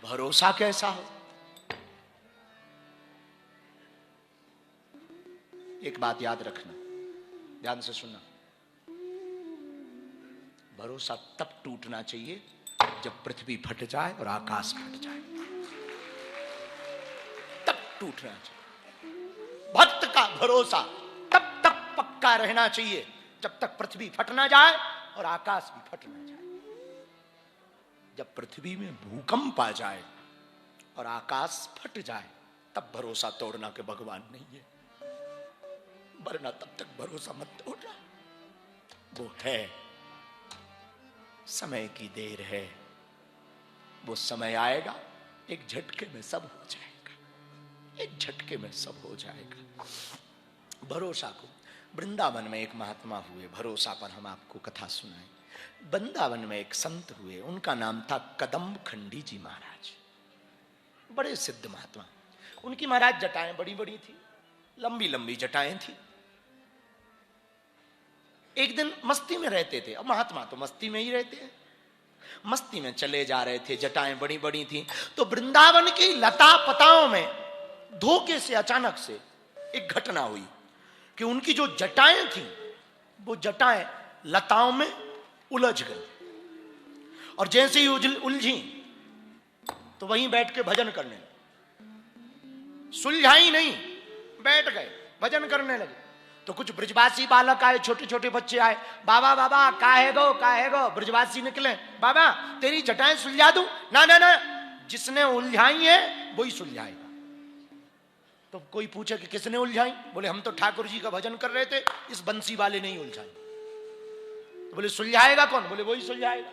भरोसा कैसा हो। एक बात याद रखना, ध्यान से सुनना, भरोसा तब टूटना चाहिए जब पृथ्वी फट जाए और आकाश फट जाए, तब टूटना चाहिए। भक्त का भरोसा तब तक पक्का रहना चाहिए जब तक पृथ्वी फट ना जाए और आकाश भी फट ना जाए। जब पृथ्वी में भूकंप आ जाए और आकाश फट जाए तब भरोसा तोड़ना के भगवान नहीं है, वरना तब तक भरोसा मत तोड़ना। वो है, समय की देर है, वो समय आएगा, एक झटके में सब हो जाएगा, एक झटके में सब हो जाएगा। भरोसा को, वृंदावन में एक महात्मा हुए, भरोसा पर हम आपको कथा सुनाए। वृंदावन में एक संत हुए, उनका नाम था कदम्ब खंडी जी महाराज, बड़े सिद्ध महात्मा। उनकी महाराज जटाएं बड़ी बड़ी थी, लंबी लंबी जटाएं थी। एक दिन मस्ती में रहते थे, अब महात्मा तो मस्ती में ही रहते हैं, मस्ती में चले जा रहे थे, जटाएं बड़ी बड़ी थी। तो वृंदावन की लता पताओं में धोखे से अचानक से एक घटना हुई कि उनकी जो जटाएं थी वो जटाएं लताओं में उलझ गई, और जैसे ही उलझी तो वहीं बैठ के भजन करने लगे। सुलझाई नहीं, बैठ गए भजन करने लगे। तो कुछ ब्रजवासी बालक आए, छोटे छोटे बच्चे आए, बाबा बाबा काहे गो। ब्रजवासी निकले, बाबा तेरी जटाएं सुलझा दूं? ना ना ना, जिसने उलझाई है वही सुलझाएगा। तो कोई पूछे कि किसने उलझाई? बोले हम तो ठाकुर जी का भजन कर रहे थे, इस बंसी वाले नहीं उलझाई। तो बोले सुलझाएगा कौन? बोले वही सुलझाएगा।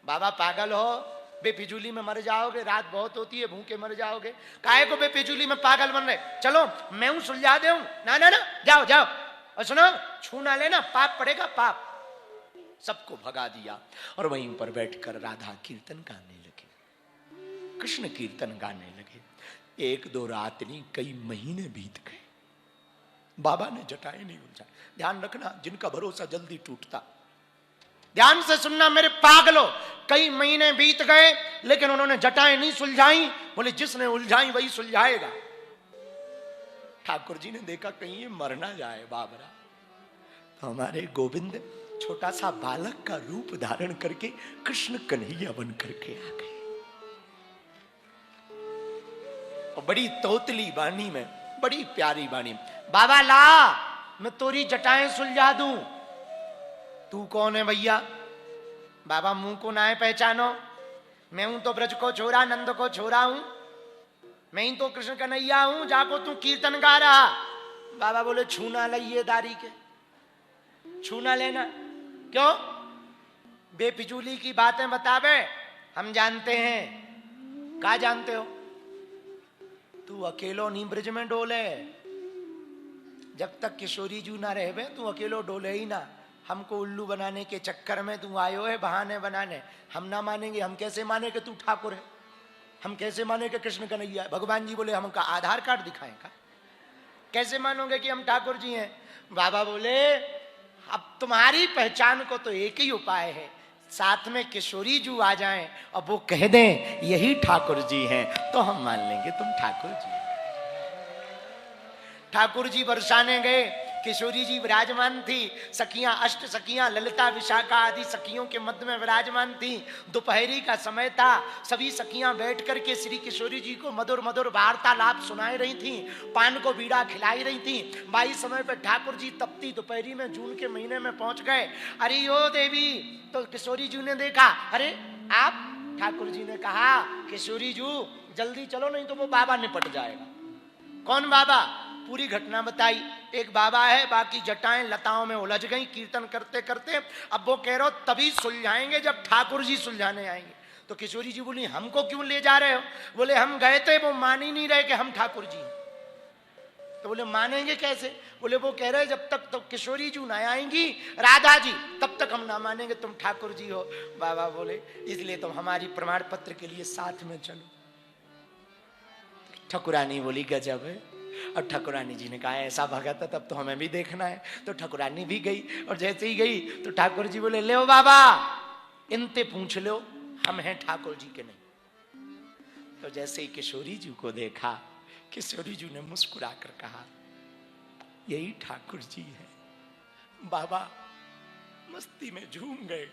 बाबा पागल हो, बेफिजूली में मर जाओगे, रात बहुत होती है, भूखे मर जाओगे, काहे को बेफिजूली में पागल बन रहे? चलो मैं हूं, सुलझा दे। ना ना ना, जाओ जाओ, और सुनो, छू ना लेना, पाप पड़ेगा पाप। सबको भगा दिया और वहीं पर बैठकर राधा कीर्तन गाने लगे, कृष्ण कीर्तन गाने लगे। एक दो रात नहीं, कई महीने बीत गए, बाबा ने जटाएं नहीं उलझाई। ध्यान रखना, जिनका भरोसा जल्दी टूटता, ध्यान से सुनना मेरे पागलों, कई महीने बीत गए लेकिन उन्होंने जटाएं नहीं सुलझाई। बोले जिसने उलझाई वही सुलझाएगा। ठाकुर जी ने देखा कहीं ये मर ना जाए बाबरा, तो हमारे गोविंद छोटा सा बालक का रूप धारण करके कृष्ण कन्हैया बन करके आ गए, और बड़ी तोतली वाणी में, बड़ी प्यारी वाणी, बाबा ला मैं तोरी जटाएं सुलझा दूं। तू कौन है भैया? बाबा मुंह को ना है पहचानो, मैं हूं तो ब्रज को छोरा, नंद को छोरा हूं, मैं ही तो कृष्ण कन्हैया हूं, जाको तू कीर्तन गा रहा। बाबा बोले छूना लइए दारी के, छूना लेना क्यों? बेफिजूली की बातें बतावे, हम जानते हैं। क्या जानते हो? तू अकेलो नी ब्रज में डोले, जब तक किशोरी जू ना रहे तू अकेलो डोले ही ना। हमको उल्लू बनाने के चक्कर में तू आयो है बहाने बनाने, हम ना मानेंगे। हम कैसे माने कि तू ठाकुर है? हम कैसे माने कि कृष्ण कन्हैया है? भगवान जी बोले हमका आधार कार्ड दिखाएं का? कैसे मानोगे कि हम ठाकुर जी हैं? बाबा बोले अब तुम्हारी पहचान को तो एक ही उपाय है, साथ में किशोरी जू आ जाएं और वो कह दें यही ठाकुर जी हैं, तो हम मान लेंगे तुम ठाकुर जी हैं। ठाकुर जी बरसाने गए, किशोरी जी विराजमान थी, सखियां, अष्ट सखियां, ललिता विशाखा आदि सखियों के मध्य में विराजमान थी। दोपहरी का समय था, सभी सखियां बैठ करके श्री किशोरी जी को मधुर मधुर वार्तालाप सुनाई रही थी, पान को बीड़ा खिलाई रही थी। बाई समय पर ठाकुर जी तपती दोपहरी में जून के महीने में पहुंच गए। अरे ओ देवी, तो किशोरी जी ने देखा, अरे आप? ठाकुर जी ने कहा किशोरी जी जल्दी चलो नहीं तो वो बाबा निपट जाएगा। कौन बाबा? पूरी घटना बताई। एक बाबा है, बाकी जटाएं लताओं में उलझ गई कीर्तन करते करते। अब वो कह रहे हो तभी सुलझाएंगे जब ठाकुर जी सुलझाने आएंगे। तो किशोरी जी बोली हमको क्यों ले जा रहे हो? बोले हम गए थे, वो मान ही नहीं रहे कि हम ठाकुर जी हैं। तो बोले मानेंगे कैसे? बोले वो कह रहे जब तक तो किशोरी जी ना आएंगी राधा जी, तब तक हम ना मानेंगे तुम ठाकुर जी हो। बाबा बोले इसलिए तुम हमारी प्रमाण पत्र के लिए साथ में चलो। ठकुरानी बोली गजब है। और ठकुरानी जी ने कहा ऐसा भगत है तब तो हमें भी देखना है। तो ठकुरानी भी गई, और जैसे ही गई तो ठाकुर जी बोले ले बाबा इनते पूछ लो, हम हैं ठाकुर जी के नहीं। तो जैसे ही किशोरी जी को देखा, किशोरी जी ने मुस्कुराकर कहा, यही ठाकुर जी है। बाबा मस्ती में झूम गए।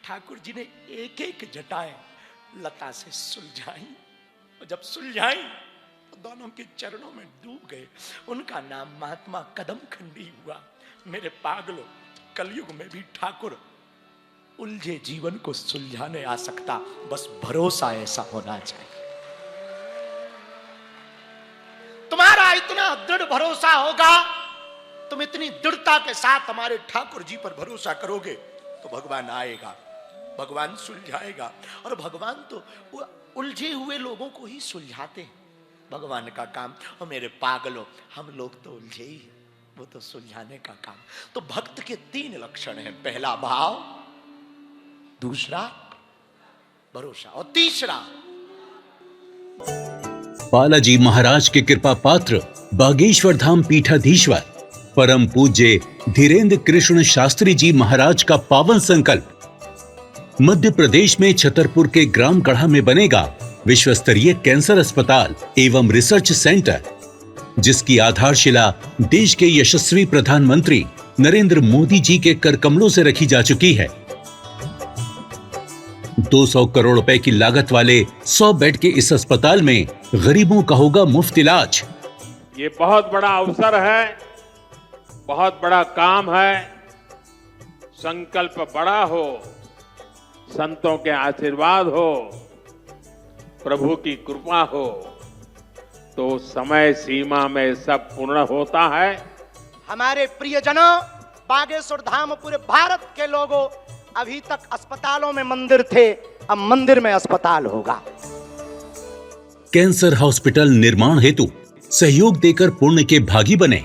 ठाकुर जी ने एक एक जटाएं लता से सुलझाई, और जब सुलझाई तो दोनों के चरणों में डूब गए। उनका नाम महात्मा कदम खंडी हुआ। मेरे पागलों, कलयुग में भी ठाकुर उलझे जीवन को सुलझाने आ सकता, बस भरोसा ऐसा होना चाहिए। तुम्हारा इतना दृढ़ भरोसा होगा, तुम इतनी दृढ़ता के साथ हमारे ठाकुर जी पर भरोसा करोगे, तो भगवान आएगा, भगवान सुलझाएगा। और भगवान तो उलझे हुए लोगों को ही सुलझाते हैं, भगवान का काम। और मेरे पागलों, हम लोग तो उलझे ही हैं, वो तो सुलझाने का काम। तो भक्त के 3 लक्षण हैं, पहला भाव, दूसरा भरोसा, और तीसरा। बालाजी महाराज के कृपा पात्र बागेश्वर धाम पीठाधीश्वर परम पूज्य धीरेन्द्र कृष्ण शास्त्री जी महाराज का पावन संकल्प। मध्य प्रदेश में छतरपुर के ग्राम गढ़ा में बनेगा विश्व स्तरीय कैंसर अस्पताल एवं रिसर्च सेंटर, जिसकी आधारशिला देश के यशस्वी प्रधानमंत्री नरेंद्र मोदी जी के कर कमलों से रखी जा चुकी है। 200 करोड़ रुपए की लागत वाले 100 बेड के इस अस्पताल में गरीबों का होगा मुफ्त इलाज। ये बहुत बड़ा अवसर है, बहुत बड़ा काम है। संकल्प बड़ा हो, संतों के आशीर्वाद हो, प्रभु की कृपा हो, तो समय सीमा में सब पूर्ण होता है। हमारे प्रियजनों, बागेश्वर धाम पूरे भारत के लोगों, अभी तक अस्पतालों में मंदिर थे, अब मंदिर में अस्पताल होगा। कैंसर हॉस्पिटल निर्माण हेतु सहयोग देकर पुण्य के भागी बने।